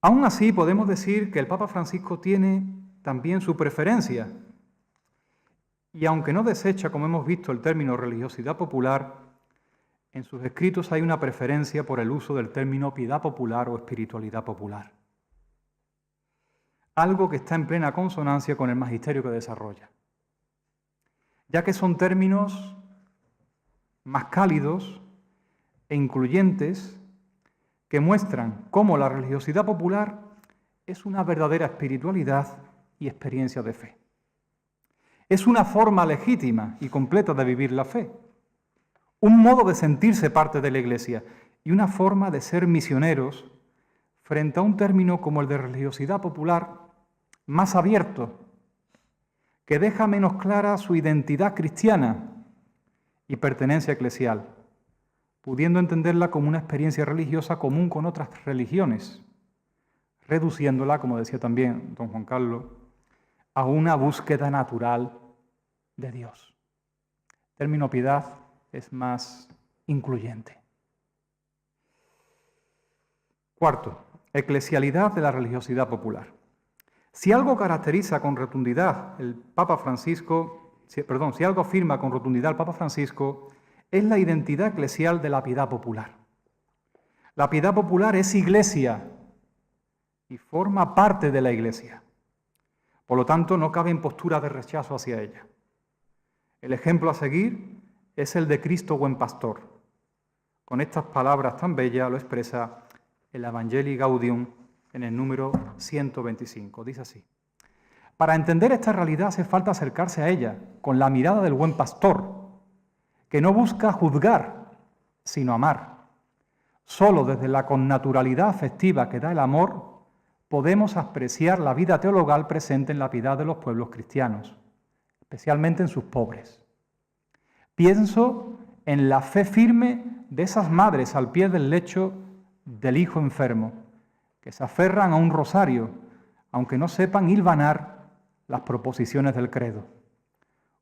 Aún así, podemos decir que el Papa Francisco tiene también su preferencia, y aunque no desecha, como hemos visto, el término religiosidad popular, en sus escritos hay una preferencia por el uso del término piedad popular o espiritualidad popular. Algo que está en plena consonancia con el magisterio que desarrolla, ya que son términos más cálidos e incluyentes que muestran cómo la religiosidad popular es una verdadera espiritualidad y experiencia de fe. Es una forma legítima y completa de vivir la fe, un modo de sentirse parte de la Iglesia y una forma de ser misioneros frente a un término como el de religiosidad popular más abierto, que deja menos clara su identidad cristiana y pertenencia eclesial, pudiendo entenderla como una experiencia religiosa común con otras religiones, reduciéndola, como decía también don Juan Carlos, a una búsqueda natural de Dios. El término piedad es más incluyente. Cuarto, eclesialidad de la religiosidad popular. Si algo caracteriza con rotundidad el Papa Francisco, si algo afirma con rotundidad el Papa Francisco, es la identidad eclesial de la piedad popular. La piedad popular es Iglesia y forma parte de la Iglesia. Por lo tanto, no caben posturas de rechazo hacia ella. El ejemplo a seguir es el de Cristo buen pastor. Con estas palabras tan bellas lo expresa el Evangelii Gaudium en el número 125. Dice así: para entender esta realidad hace falta acercarse a ella con la mirada del buen pastor, que no busca juzgar, sino amar. Solo desde la connaturalidad afectiva que da el amor podemos apreciar la vida teologal presente en la piedad de los pueblos cristianos, especialmente en sus pobres. Pienso en la fe firme de esas madres al pie del lecho del hijo enfermo, que se aferran a un rosario, aunque no sepan hilvanar las proposiciones del credo.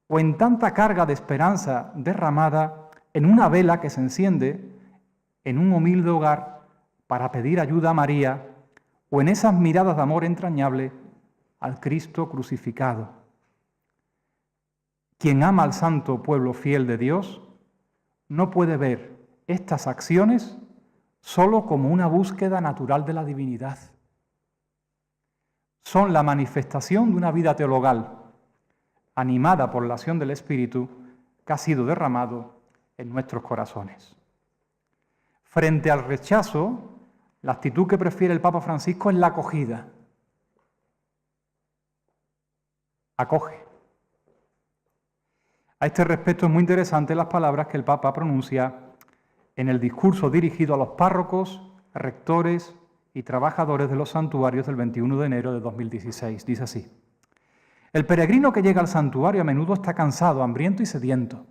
O en tanta carga de esperanza derramada en una vela que se enciende en un humilde hogar para pedir ayuda a María, o en esas miradas de amor entrañable al Cristo crucificado. Quien ama al santo pueblo fiel de Dios no puede ver estas acciones solo como una búsqueda natural de la divinidad. Son la manifestación de una vida teologal, animada por la acción del Espíritu que ha sido derramado en nuestros corazones. Frente al rechazo, la actitud que prefiere el Papa Francisco es la acogida. Acoge. A este respecto es muy interesante las palabras que el Papa pronuncia en el discurso dirigido a los párrocos, rectores y trabajadores de los santuarios del 21 de enero de 2016. Dice así: el peregrino que llega al santuario a menudo está cansado, hambriento y sediento.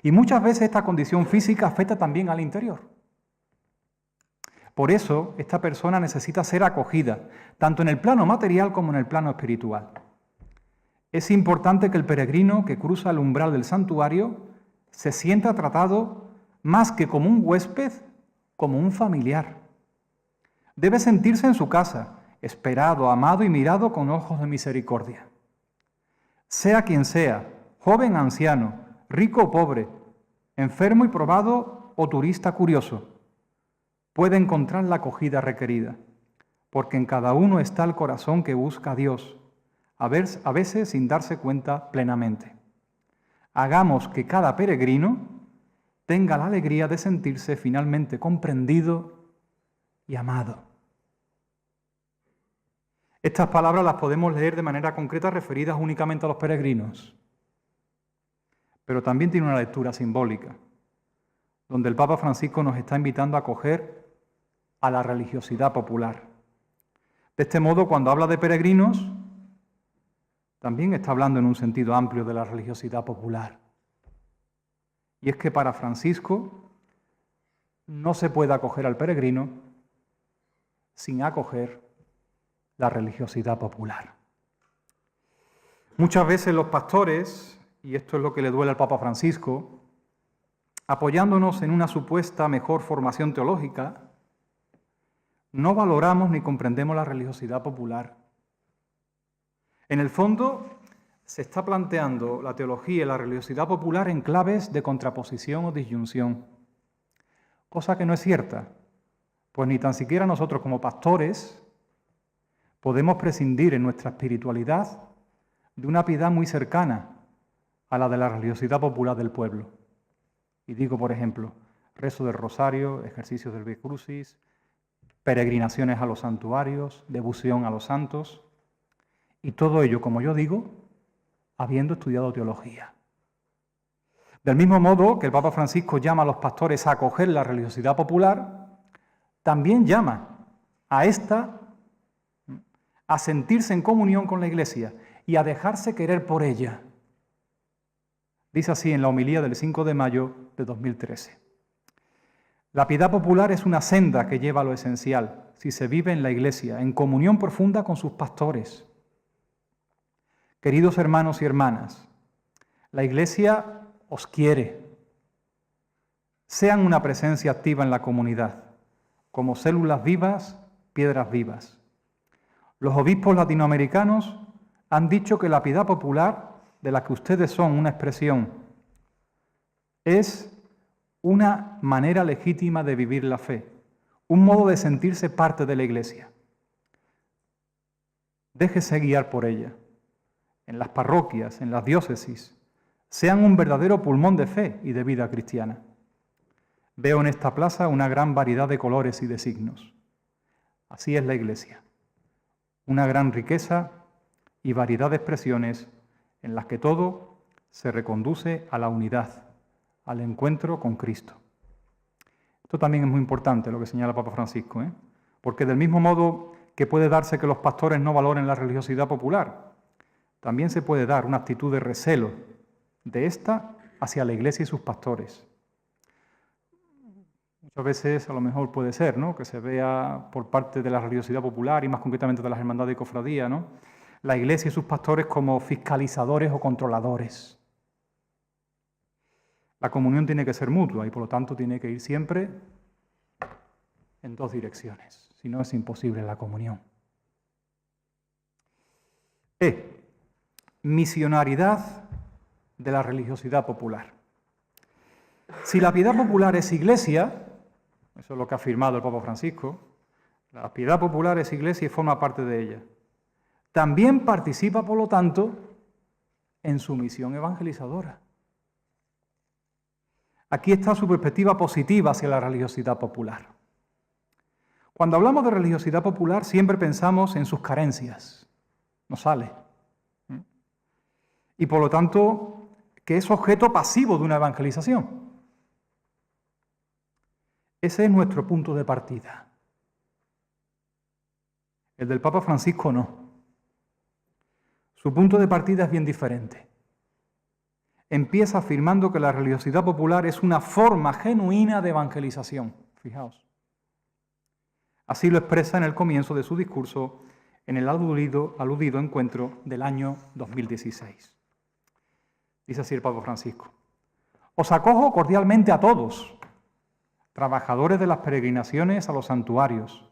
Y muchas veces esta condición física afecta también al interior. Por eso, esta persona necesita ser acogida, tanto en el plano material como en el plano espiritual. Es importante que el peregrino que cruza el umbral del santuario se sienta tratado más que como un huésped, como un familiar. Debe sentirse en su casa, esperado, amado y mirado con ojos de misericordia. Sea quien sea, joven, anciano, rico o pobre, enfermo y probado o turista curioso, puede encontrar la acogida requerida, porque en cada uno está el corazón que busca a Dios, a veces sin darse cuenta plenamente. Hagamos que cada peregrino tenga la alegría de sentirse finalmente comprendido y amado. Estas palabras las podemos leer de manera concreta referidas únicamente a los peregrinos, pero también tiene una lectura simbólica, donde el Papa Francisco nos está invitando a acoger a la religiosidad popular. De este modo, cuando habla de peregrinos, también está hablando en un sentido amplio de la religiosidad popular. Y es que para Francisco, no se puede acoger al peregrino sin acoger la religiosidad popular. Muchas veces los pastores, y esto es lo que le duele al Papa Francisco, apoyándonos en una supuesta mejor formación teológica, no valoramos ni comprendemos la religiosidad popular. En el fondo, se está planteando la teología y la religiosidad popular en claves de contraposición o disyunción, cosa que no es cierta, pues ni tan siquiera nosotros como pastores podemos prescindir en nuestra espiritualidad de una piedad muy cercana a la de la religiosidad popular del pueblo. Y digo, por ejemplo, rezo del rosario, ejercicios del Via Crucis, peregrinaciones a los santuarios, devoción a los santos, y todo ello, como yo digo, habiendo estudiado teología. Del mismo modo que el Papa Francisco llama a los pastores a acoger la religiosidad popular, también llama a esta a sentirse en comunión con la Iglesia y a dejarse querer por ella. Dice así en la homilía del 5 de mayo de 2013. La piedad popular es una senda que lleva a lo esencial, si se vive en la Iglesia, en comunión profunda con sus pastores. Queridos hermanos y hermanas, la Iglesia os quiere. Sean una presencia activa en la comunidad, como células vivas, piedras vivas. Los obispos latinoamericanos han dicho que la piedad popular, de la que ustedes son una expresión, es una manera legítima de vivir la fe, un modo de sentirse parte de la Iglesia. Déjese guiar por ella. En las parroquias, en las diócesis, sean un verdadero pulmón de fe y de vida cristiana. Veo en esta plaza una gran variedad de colores y de signos. Así es la Iglesia. Una gran riqueza y variedad de expresiones en las que todo se reconduce a la unidad, al encuentro con Cristo. Esto también es muy importante, lo que señala el Papa Francisco, porque del mismo modo que puede darse que los pastores no valoren la religiosidad popular, también se puede dar una actitud de recelo de esta hacia la Iglesia y sus pastores. Muchas veces a lo mejor puede ser, ¿no?, que se vea por parte de la religiosidad popular y más concretamente de las hermandades y cofradías, ¿no?, la Iglesia y sus pastores como fiscalizadores o controladores. La comunión tiene que ser mutua y por lo tanto tiene que ir siempre en dos direcciones, si no es imposible la comunión. Misionariedad de la religiosidad popular. Si la piedad popular es Iglesia, eso es lo que ha afirmado el Papa Francisco, la piedad popular es Iglesia y forma parte de ella. También participa, por lo tanto, en su misión evangelizadora. Aquí está su perspectiva positiva hacia la religiosidad popular. Cuando hablamos de religiosidad popular siempre pensamos en sus carencias. No sale. Y por lo tanto, que es objeto pasivo de una evangelización. Ese es nuestro punto de partida. El del Papa Francisco no. Su punto de partida es bien diferente. Empieza afirmando que la religiosidad popular es una forma genuina de evangelización. Fijaos. Así lo expresa en el comienzo de su discurso en el aludido encuentro del año 2016. Dice así el Papa Francisco: os acojo cordialmente a todos, trabajadores de las peregrinaciones a los santuarios.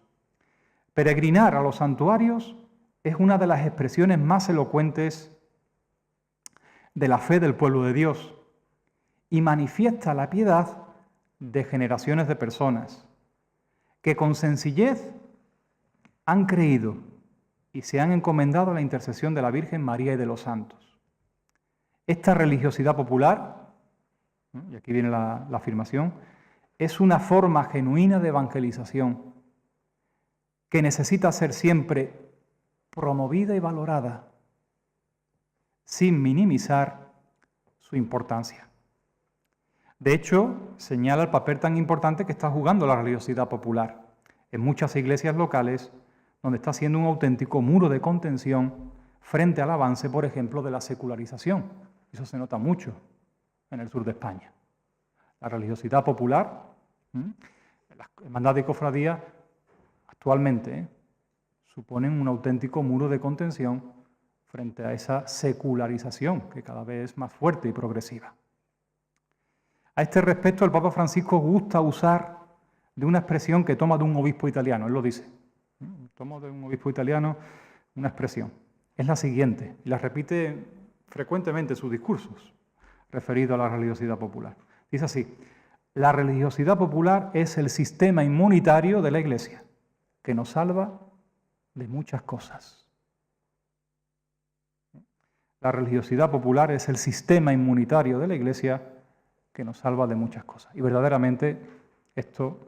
Peregrinar a los santuarios es una de las expresiones más elocuentes de la fe del pueblo de Dios y manifiesta la piedad de generaciones de personas que con sencillez han creído y se han encomendado a la intercesión de la Virgen María y de los santos. Esta religiosidad popular, y aquí viene la afirmación, es una forma genuina de evangelización que necesita ser siempre promovida y valorada, sin minimizar su importancia. De hecho, señala el papel tan importante que está jugando la religiosidad popular en muchas iglesias locales, donde está siendo un auténtico muro de contención frente al avance, por ejemplo, de la secularización. Eso se nota mucho en el sur de España. La religiosidad popular Las hermandades y cofradías actualmente suponen un auténtico muro de contención frente a esa secularización que cada vez es más fuerte y progresiva. A este respecto, el Papa Francisco gusta usar de una expresión que toma de un obispo italiano, él lo dice. Tomo de un obispo italiano una expresión. Es la siguiente, y la repite frecuentemente en sus discursos referidos a la religiosidad popular. Dice así: la religiosidad popular es el sistema inmunitario de la Iglesia, que nos salva de muchas cosas. La religiosidad popular es el sistema inmunitario de la Iglesia que nos salva de muchas cosas. Y verdaderamente esto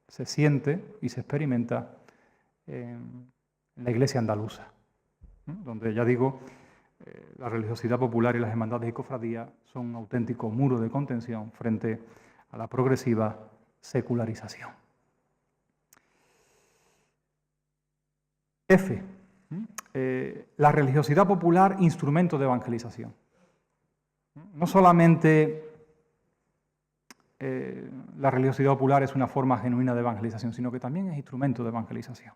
se siente y se experimenta en la Iglesia andaluza, donde, ya digo, la religiosidad popular y las hermandades y cofradías son un auténtico muro de contención frente a la progresiva secularización. F. La religiosidad popular, instrumento de evangelización. No solamente la religiosidad popular es una forma genuina de evangelización, sino que también es instrumento de evangelización.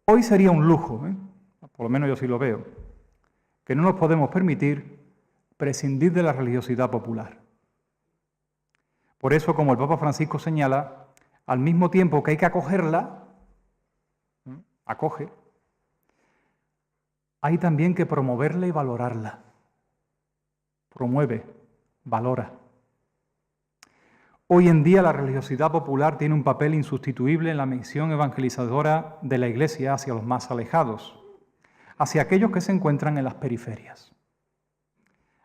Hoy sería un lujo, por lo menos yo sí lo veo, que no nos podemos permitir prescindir de la religiosidad popular. Por eso, como el Papa Francisco señala, al mismo tiempo que hay que acogerla, acoge, hay también que promoverla y valorarla. Promueve, valora. Hoy en día la religiosidad popular tiene un papel insustituible en la misión evangelizadora de la Iglesia hacia los más alejados, hacia aquellos que se encuentran en las periferias.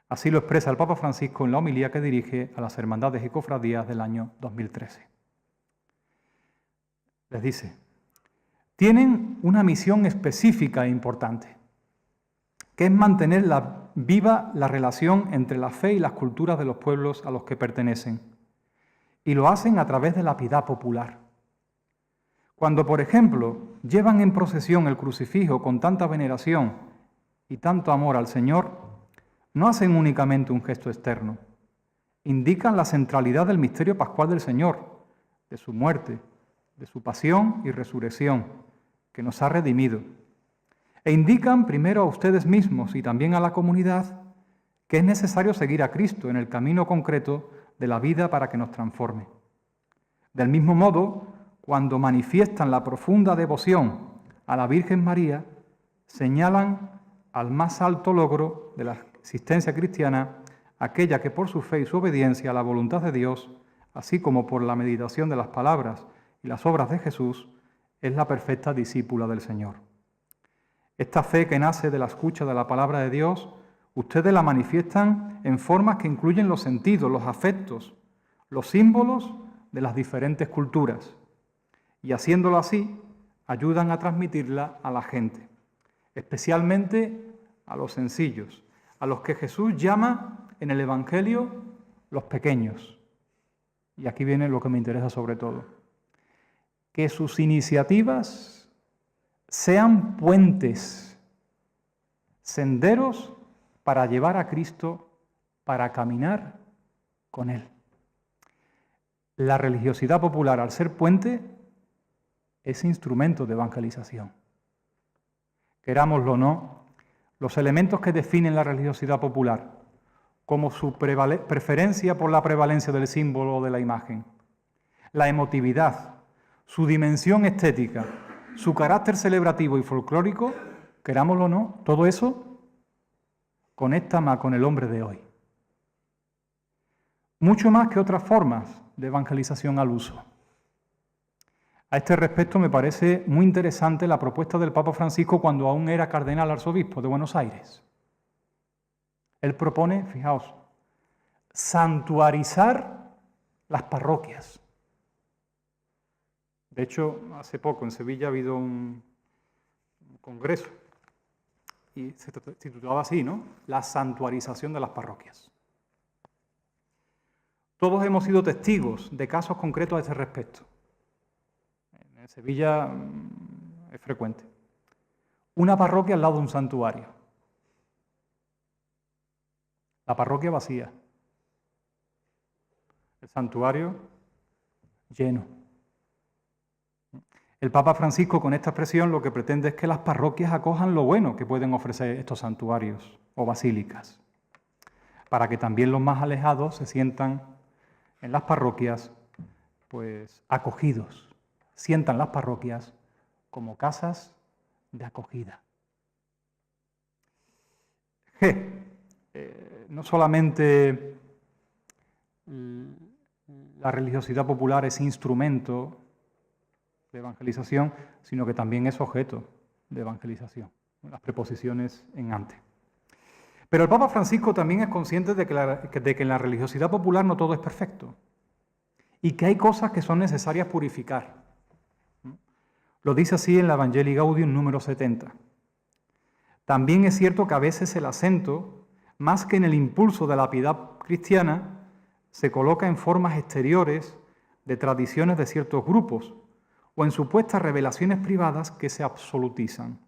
Así lo expresa el Papa Francisco en la homilía que dirige a las hermandades y cofradías del año 2013. Les dice: tienen una misión específica e importante, que es mantener viva la relación entre la fe y las culturas de los pueblos a los que pertenecen. Y lo hacen a través de la piedad popular. Cuando, por ejemplo, llevan en procesión el crucifijo con tanta veneración y tanto amor al Señor, no hacen únicamente un gesto externo. Indican la centralidad del misterio pascual del Señor, de su muerte, de su pasión y resurrección, que nos ha redimido. E indican primero a ustedes mismos y también a la comunidad que es necesario seguir a Cristo en el camino concreto de la vida para que nos transforme. Del mismo modo, cuando manifiestan la profunda devoción a la Virgen María, señalan al más alto logro de la existencia cristiana, aquella que por su fe y su obediencia a la voluntad de Dios, así como por la meditación de las palabras y las obras de Jesús, es la perfecta discípula del Señor. Esta fe que nace de la escucha de la palabra de Dios, ustedes la manifiestan en formas que incluyen los sentidos, los afectos, los símbolos de las diferentes culturas. Y haciéndolo así, ayudan a transmitirla a la gente, especialmente a los sencillos, a los que Jesús llama en el Evangelio los pequeños. Y aquí viene lo que me interesa sobre todo. Que sus iniciativas sean puentes, senderos para llevar a Cristo, para caminar con Él. La religiosidad popular, al ser puente, es instrumento de evangelización. Querámoslo o no, los elementos que definen la religiosidad popular, como su preferencia por la prevalencia del símbolo o de la imagen, la emotividad, su dimensión estética, su carácter celebrativo y folclórico, querámoslo o no, todo eso conecta más con el hombre de hoy. Mucho más que otras formas de evangelización al uso. A este respecto me parece muy interesante la propuesta del Papa Francisco cuando aún era cardenal arzobispo de Buenos Aires. Él propone, fijaos, santuarizar las parroquias. De hecho, hace poco en Sevilla ha habido un congreso y se titulaba así, ¿no? La santuarización de las parroquias. Todos hemos sido testigos de casos concretos a este respecto. En Sevilla es frecuente. Una parroquia al lado de un santuario. La parroquia vacía. El santuario lleno. El Papa Francisco, con esta expresión, lo que pretende es que las parroquias acojan lo bueno que pueden ofrecer estos santuarios o basílicas, para que también los más alejados se sientan en las parroquias pues acogidos, sientan las parroquias como casas de acogida. No solamente la religiosidad popular es instrumento de evangelización, sino que también es objeto de evangelización, las preposiciones en ante. Pero el Papa Francisco también es consciente de que en la religiosidad popular no todo es perfecto y que hay cosas que son necesarias purificar. Lo dice así en la Evangelii Gaudium número 70. También es cierto que a veces el acento, más que en el impulso de la piedad cristiana, se coloca en formas exteriores de tradiciones de ciertos grupos o en supuestas revelaciones privadas que se absolutizan.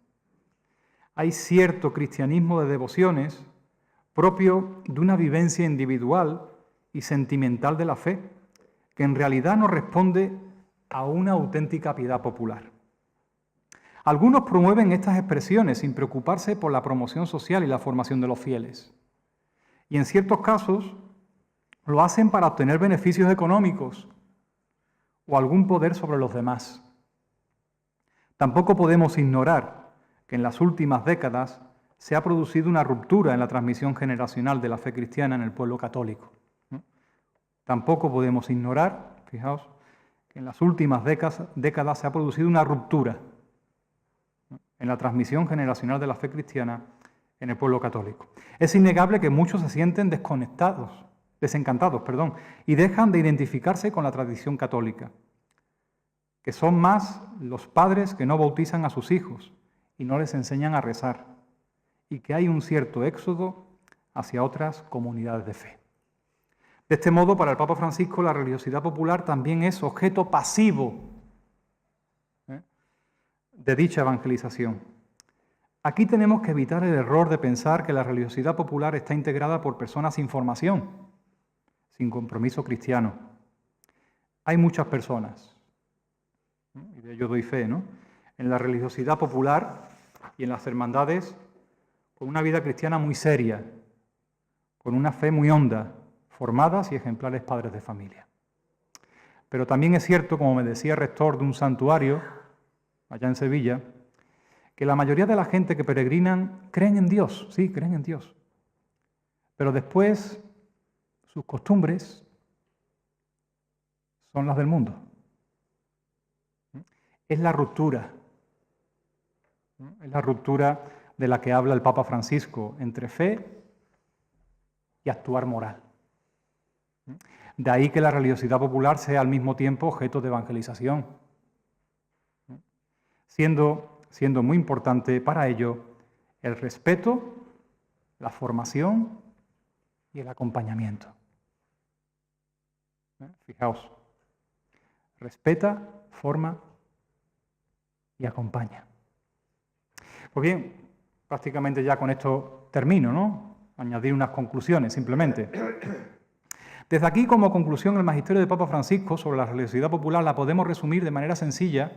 Hay cierto cristianismo de devociones propio de una vivencia individual y sentimental de la fe, que en realidad no responde a una auténtica piedad popular. Algunos promueven estas expresiones sin preocuparse por la promoción social y la formación de los fieles. Y en ciertos casos lo hacen para obtener beneficios económicos o algún poder sobre los demás. Tampoco podemos ignorar que en las últimas décadas se ha producido una ruptura en la transmisión generacional de la fe cristiana en el pueblo católico. Tampoco podemos ignorar, fijaos, que en las últimas décadas se ha producido una ruptura en la transmisión generacional de la fe cristiana en el pueblo católico. Es innegable que muchos se sienten desencantados, y dejan de identificarse con la tradición católica, que son más los padres que no bautizan a sus hijos y no les enseñan a rezar, y que hay un cierto éxodo hacia otras comunidades de fe. De este modo, para el Papa Francisco, la religiosidad popular también es objeto pasivo de dicha evangelización. Aquí tenemos que evitar el error de pensar que la religiosidad popular está integrada por personas sin formación, sin compromiso cristiano. Hay muchas personas, y de ello doy fe, en la religiosidad popular y en las hermandades, con una vida cristiana muy seria, con una fe muy honda, formadas y ejemplares padres de familia. Pero también es cierto, como me decía el rector de un santuario allá en Sevilla, que la mayoría de la gente que peregrinan creen en Dios, sí, creen en Dios, pero después sus costumbres son las del mundo. Es la ruptura de la que habla el Papa Francisco entre fe y actuar moral. De ahí que la religiosidad popular sea al mismo tiempo objeto de evangelización, siendo muy importante para ello el respeto, la formación y el acompañamiento. Fijaos, respeta, forma y acompaña. Pues bien, prácticamente ya con esto termino, Añadir unas conclusiones simplemente. Desde aquí, como conclusión, el magisterio del Papa Francisco sobre la religiosidad popular la podemos resumir de manera sencilla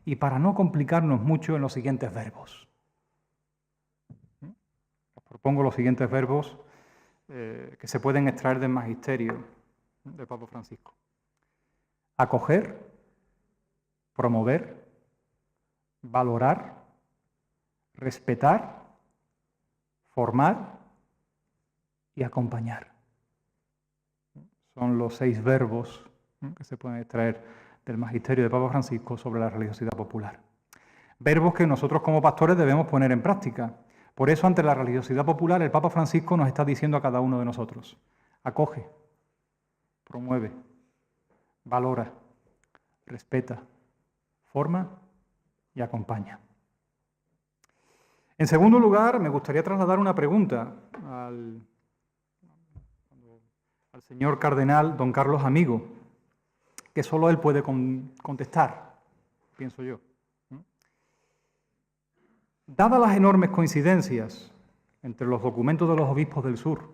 y para no complicarnos mucho en los siguientes verbos. Os propongo los siguientes verbos que se pueden extraer del magisterio del Papa Francisco. Acoger, promover, valorar, respetar, formar y acompañar. Son los 6 verbos que se pueden extraer del magisterio del Papa Francisco sobre la religiosidad popular. Verbos que nosotros como pastores debemos poner en práctica. Por eso, ante la religiosidad popular, el Papa Francisco nos está diciendo a cada uno de nosotros: acoge, promueve, valora, respeta, forma y acompaña. En segundo lugar, me gustaría trasladar una pregunta al señor cardenal don Carlos Amigo, que solo él puede contestar, pienso yo. Dadas las enormes coincidencias entre los documentos de los obispos del sur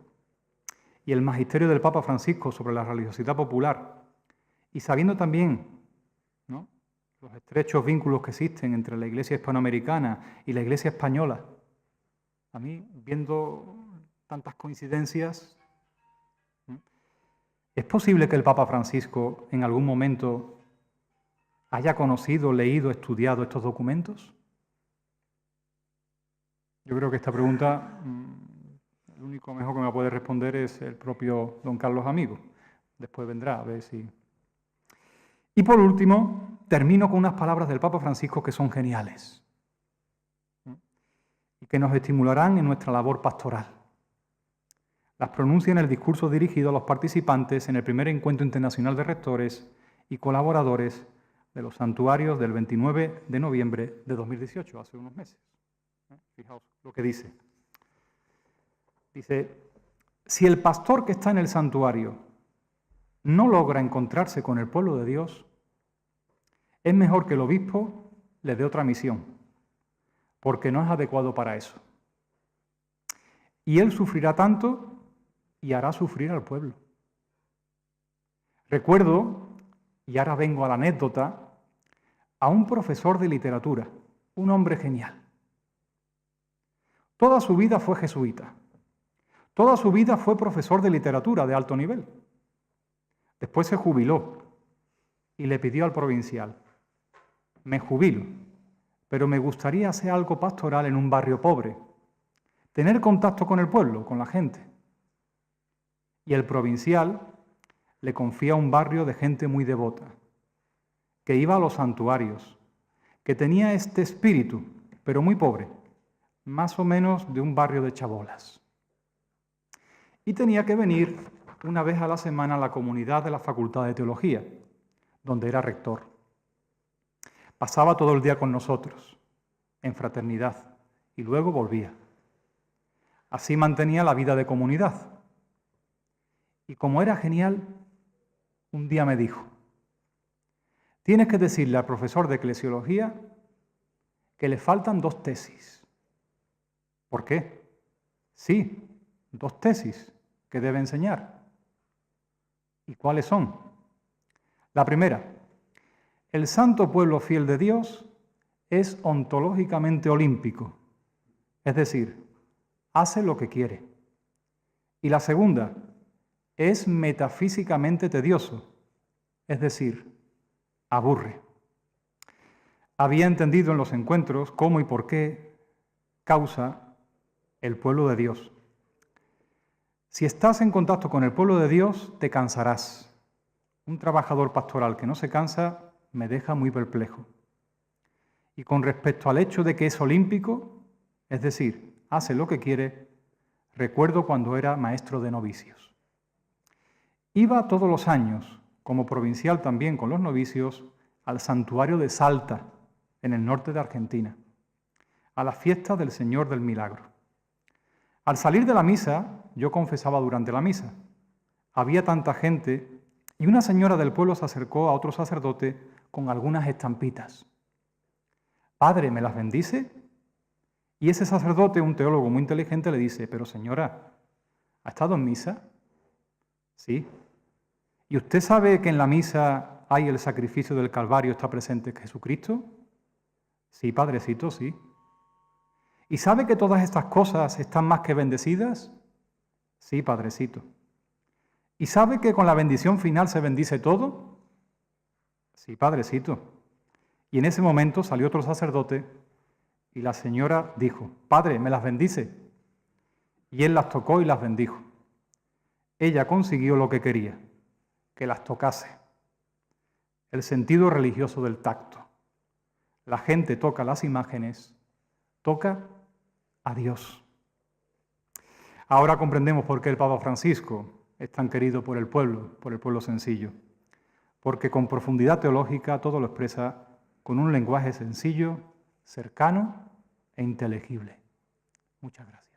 y el magisterio del Papa Francisco sobre la religiosidad popular, y sabiendo también, ¿no?, los estrechos vínculos que existen entre la Iglesia hispanoamericana y la Iglesia española, a mí, viendo tantas coincidencias, ¿es posible que el Papa Francisco en algún momento haya conocido, leído, estudiado estos documentos? Yo creo que esta pregunta, el único mejor que me puede responder es el propio don Carlos Amigo. Después vendrá a ver si... Y por último, termino con unas palabras del Papa Francisco que son geniales y que nos estimularán en nuestra labor pastoral. Las pronuncia en el discurso dirigido a los participantes en el primer encuentro internacional de rectores y colaboradores de los santuarios del 29 de noviembre de 2018, hace unos meses. Fijaos lo que dice. Dice, si el pastor que está en el santuario no logra encontrarse con el pueblo de Dios, es mejor que el obispo le dé otra misión, porque no es adecuado para eso. Y él sufrirá tanto y hará sufrir al pueblo. Recuerdo, y ahora vengo a la anécdota, a un profesor de literatura, un hombre genial. Toda su vida fue jesuita. Toda su vida fue profesor de literatura de alto nivel. Después se jubiló y le pidió al provincial, me jubilo, pero me gustaría hacer algo pastoral en un barrio pobre, tener contacto con el pueblo, con la gente. Y el provincial le confía un barrio de gente muy devota, que iba a los santuarios, que tenía este espíritu, pero muy pobre, más o menos de un barrio de chabolas. Y tenía que venir una vez a la semana a la comunidad de la Facultad de Teología, donde era rector. Pasaba todo el día con nosotros, en fraternidad, y luego volvía. Así mantenía la vida de comunidad. Y como era genial, un día me dijo, tienes que decirle al profesor de eclesiología que le faltan 2 tesis. ¿Por qué? Sí, 2 tesis que debe enseñar. ¿Y cuáles son? La primera, el santo pueblo fiel de Dios es ontológicamente olímpico, es decir, hace lo que quiere. Y la segunda, es metafísicamente tedioso, es decir, aburre. Había entendido en los encuentros cómo y por qué causa el pueblo de Dios. Si estás en contacto con el pueblo de Dios, te cansarás. Un trabajador pastoral que no se cansa me deja muy perplejo. Y con respecto al hecho de que es olímpico, es decir, hace lo que quiere, recuerdo cuando era maestro de novicios. Iba todos los años, como provincial también con los novicios, al santuario de Salta, en el norte de Argentina, a la fiesta del Señor del Milagro. Al salir de la misa, yo confesaba durante la misa. Había tanta gente y una señora del pueblo se acercó a otro sacerdote con algunas estampitas. Padre, ¿me las bendice? Y ese sacerdote, un teólogo muy inteligente, le dice, pero señora, ¿ha estado en misa? Sí. ¿Y usted sabe que en la misa hay el sacrificio del Calvario, está presente Jesucristo? Sí, padrecito, sí. ¿Y sabe que todas estas cosas están más que bendecidas? Sí, padrecito. ¿Y sabe que con la bendición final se bendice todo? Sí, padrecito. Y en ese momento salió otro sacerdote y la señora dijo, Padre, ¿me las bendice? Y él las tocó y las bendijo. Ella consiguió lo que quería, que las tocase. El sentido religioso del tacto. La gente toca las imágenes, toca a Dios. Ahora comprendemos por qué el Papa Francisco es tan querido por el pueblo sencillo. Porque con profundidad teológica todo lo expresa con un lenguaje sencillo, cercano e inteligible. Muchas gracias.